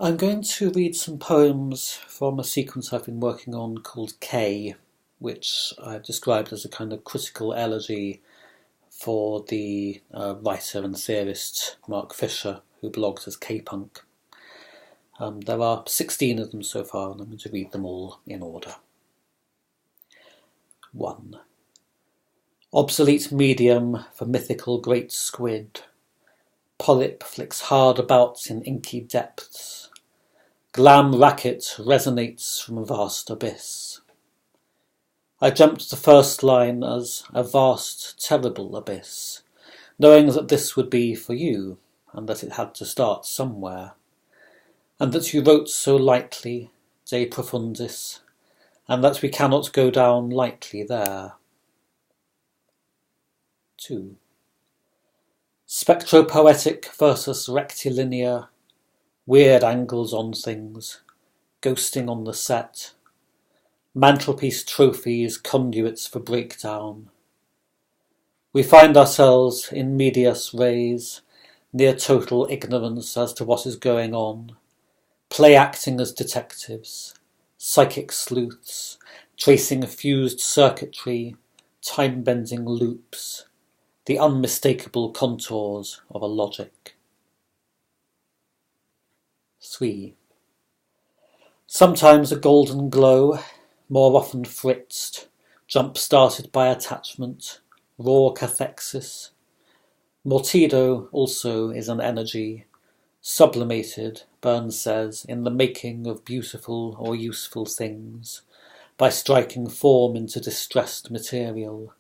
I'm going to read some poems from a sequence I've been working on called K, which I've described as a kind of critical elegy for the writer and theorist Mark Fisher, who blogged as K-Punk. There are 16 of them so far, and I'm going to read them all in order. 1. Obsolete medium for mythical great squid. Polyp flicks hard about in inky depths. Glam racket resonates from a vast abyss. I jumped the first line as a vast, terrible abyss, knowing that this would be for you, and that it had to start somewhere, and that you wrote so lightly, de profundis, and that we cannot go down lightly there. 2. Spectropoetic versus rectilinear, weird angles on things, ghosting on the set, mantelpiece trophies, conduits for breakdown. We find ourselves in medias res, near total ignorance as to what is going on, play acting as detectives, psychic sleuths, tracing fused circuitry, time-bending loops, the unmistakable contours of a logic. 3. Sometimes a golden glow, more often fritzed, jump-started by attachment, raw cathexis. Mortido also is an energy, sublimated, Burns says, in the making of beautiful or useful things, by striking form into distressed material,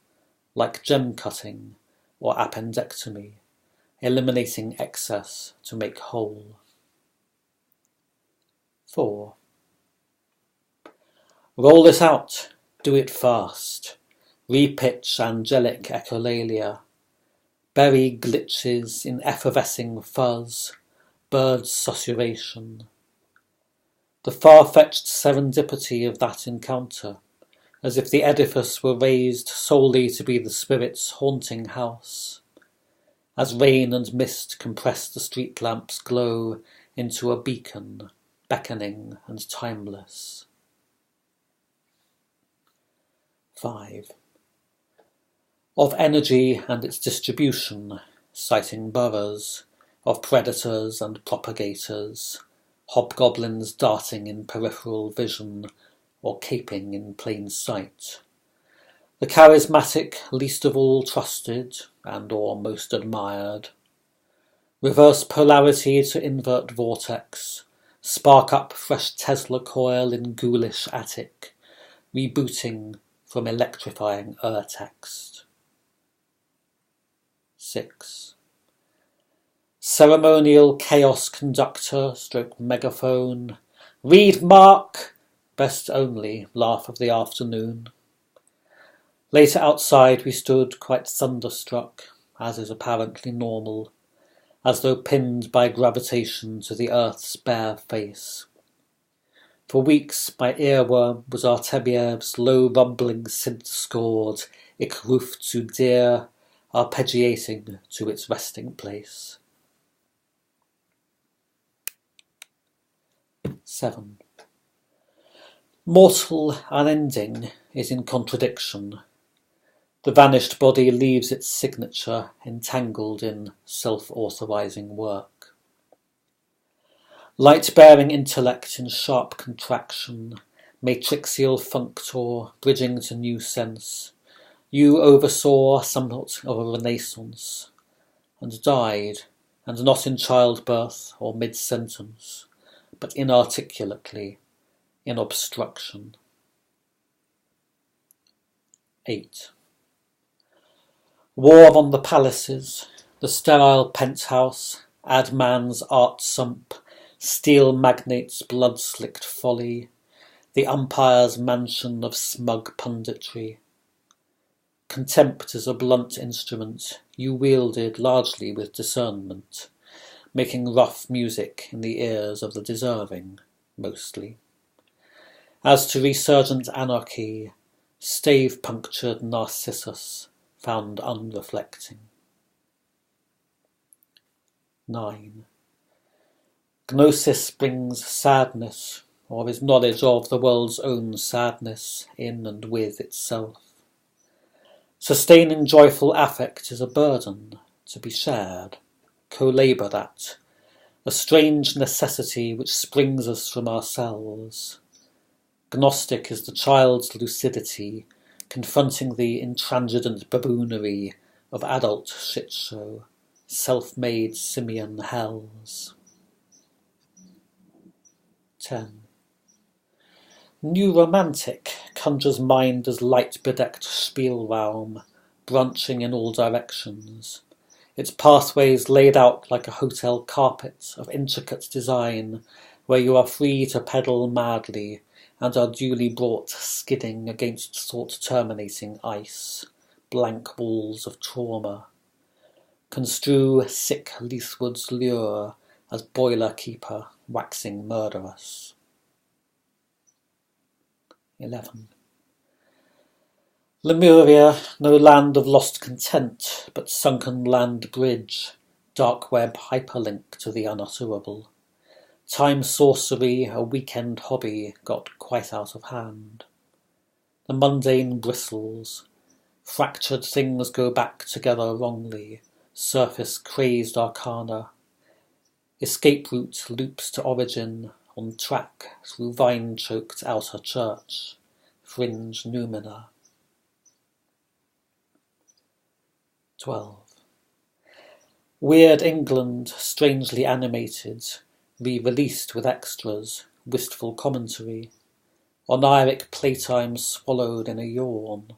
like gem cutting or appendectomy, eliminating excess to make whole. 4. Roll it out, do it fast, repitch angelic echolalia, bury glitches in effervescing fuzz, bird susurration. The far-fetched serendipity of that encounter, as if the edifice were raised solely to be the spirit's haunting house, as rain and mist compress the street lamp's glow into a beacon, beckoning and timeless. 5. Of energy and its distribution, citing boroughs, of predators and propagators, hobgoblins darting in peripheral vision or caping in plain sight. The charismatic least of all trusted and or most admired. Reverse polarity to invert vortex, spark up fresh Tesla coil in ghoulish attic, rebooting from electrifying text. 6. Ceremonial chaos conductor stroke megaphone, read Mark, best only laugh of the afternoon. Later outside we stood quite thunderstruck, as is apparently normal, as though pinned by gravitation to the earth's bare face. For weeks my earworm was Artemyev's low rumbling synth-scored Ich ruf zu dir, arpeggiating to its resting place. 7. Mortal unending is in contradiction. The vanished body leaves its signature entangled in self-authorizing work. Light-bearing intellect in sharp contraction, matrixial functor, bridging to new sense, you oversaw somewhat of a renaissance, and died, and not in childbirth or mid-sentence, but inarticulately, in obstruction. 8. War on the palaces, the sterile penthouse, add man's art sump, steel magnate's blood-slicked folly, the umpire's mansion of smug punditry. Contempt is a blunt instrument, you wielded largely with discernment, making rough music in the ears of the deserving, mostly. As to resurgent anarchy, stave-punctured Narcissus, found unreflecting. 9. Gnosis brings sadness, or is knowledge of the world's own sadness in and with itself. Sustaining joyful affect is a burden to be shared, co-laboured at, a strange necessity which springs us from ourselves. Gnostic is the child's lucidity, confronting the intransigent baboonery of adult shitshow, self-made simian hells. 10. New Romantic conjures mind as light-bedecked Spielraum, branching in all directions, its pathways laid out like a hotel carpet of intricate design, where you are free to pedal madly and are duly brought skidding against thought-terminating ice, blank walls of trauma. Construe sick Leithwood's lure as boiler keeper waxing murderous. 11. Lemuria, no land of lost content, but sunken land bridge, dark web hyperlink to the unutterable. Time sorcery, a weekend hobby, got quite out of hand. The mundane bristles. Fractured things go back together wrongly. Surface crazed arcana. Escape route loops to origin, on track through vine-choked outer church. Fringe noumena. 12. Weird England, strangely animated, re-released with extras, wistful commentary, oniric playtime swallowed in a yawn.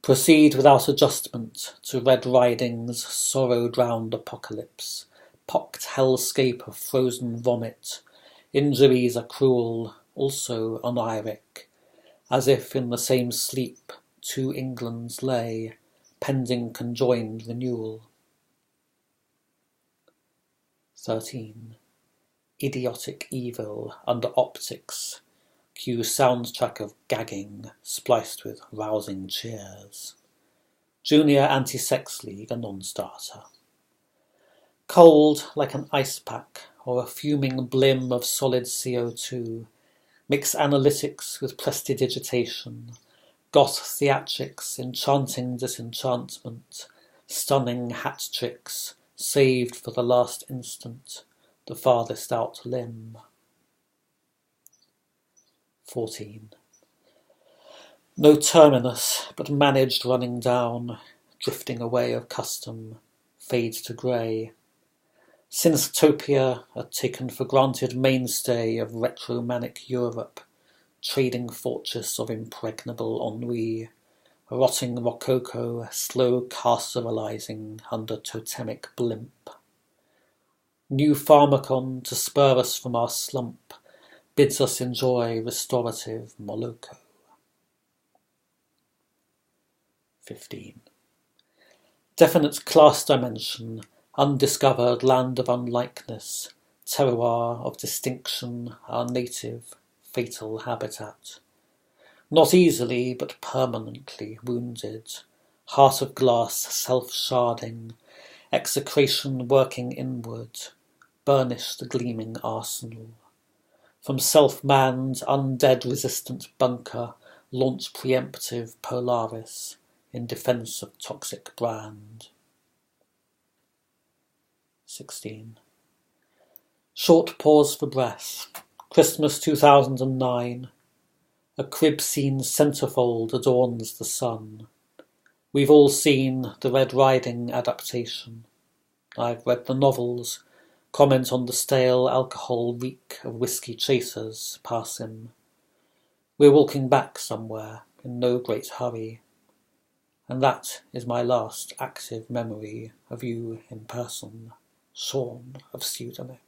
Proceed without adjustment to Red Riding's sorrow-drowned apocalypse, pocked hellscape of frozen vomit. Injuries are cruel, also oniric, as if in the same sleep 2 Englands lay, pending conjoined renewal. 13. Idiotic evil under optics. Cue soundtrack of gagging, spliced with rousing cheers. Junior Anti-Sex League, a non-starter. Cold like an ice pack or a fuming blim of solid CO2. Mix analytics with prestidigitation. Goth theatrics, enchanting disenchantment. Stunning hat tricks, saved for the last instant. The farthest out limb. 14. No terminus, but managed running down, drifting away of custom, fades to grey. Synthtopia, a taken-for-granted mainstay of retromanic Europe, trading fortress of impregnable ennui, rotting rococo, slow carceralizing under totemic blimp. New pharmacon to spur us from our slump, bids us enjoy restorative moloko. 15. Definite class dimension, undiscovered land of unlikeness, terroir of distinction, our native, fatal habitat. Not easily, but permanently wounded, heart of glass self-sharding, execration working inward, burnish the gleaming arsenal. From self-manned, undead-resistant bunker, launch preemptive Polaris in defense of toxic brand. 16. Short pause for breath. Christmas 2009. A crib scene centerfold adorns the sun. We've all seen the Red Riding adaptation. I've read the novels, comment on the stale alcohol reek of whiskey chasers pass him. We're walking back somewhere in no great hurry. And that is my last active memory of you in person, Sean of Pseudonyc.